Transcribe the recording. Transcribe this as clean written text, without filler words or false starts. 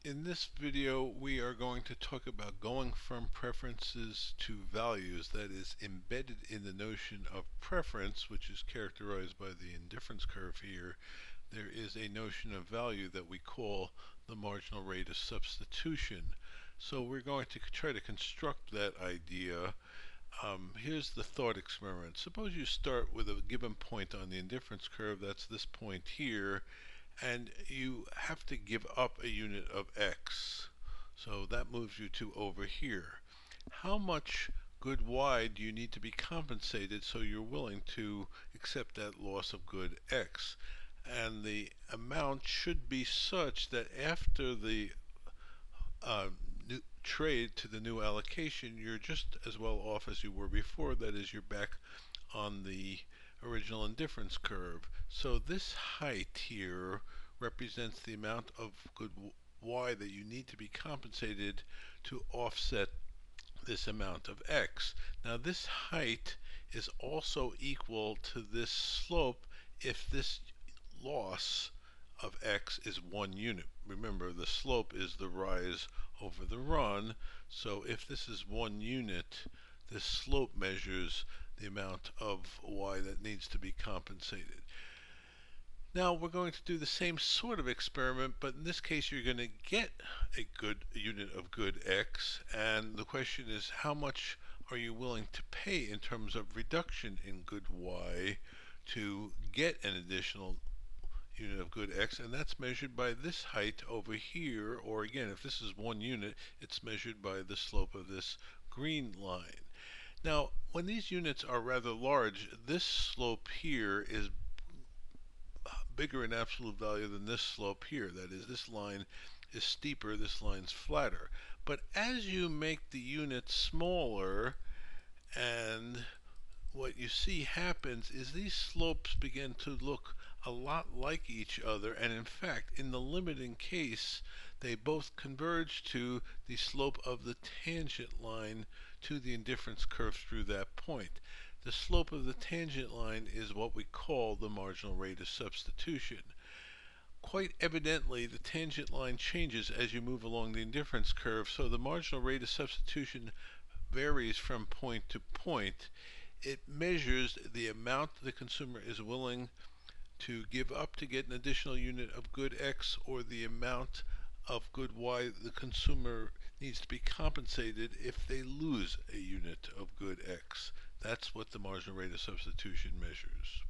In this video, we are going to talk about going from preferences to values, that is embedded in the notion of preference, which is characterized by the indifference curve here. There is a notion of value that we call the marginal rate of substitution. So we're going to try to construct that idea. Here's the thought experiment. Suppose you start with a given point on the indifference curve, that's this point here, and you have to give up a unit of x. So that moves you to over here. How much good y do you need to be compensated so you're willing to accept that loss of good x? And the amount should be such that after the new trade to the new allocation, you're just as well off as you were before. That is, you're back on the original indifference curve. So this height here represents the amount of good y that you need to be compensated to offset this amount of x. Now this height is also equal to this slope if this loss of x is 1 unit. Remember, the slope is the rise over the run, so if this is 1 unit, this slope measures the amount of y that needs to be compensated. Now we're going to do the same sort of experiment, but in this case you're going to get a good unit of good x, and the question is how much are you willing to pay in terms of reduction in good y to get an additional unit of good x, and that's measured by this height over here, or again, if this is 1 unit, it's measured by the slope of this green line. Now, when these units are rather large, this slope here is bigger in absolute value than this slope here. That is, this line is steeper, this line's flatter. But as you make the unit smaller, and what you see happens is these slopes begin to look a lot like each other, and in fact, in the limiting case, they both converge to the slope of the tangent line to the indifference curve through that point. The slope of the tangent line is what we call the marginal rate of substitution. Quite evidently, the tangent line changes as you move along the indifference curve, so the marginal rate of substitution varies from point to point. It measures the amount the consumer is willing to give up to get an additional unit of good x, or the amount of good y the consumer needs to be compensated if they lose a unit of good x. That's what the marginal rate of substitution measures.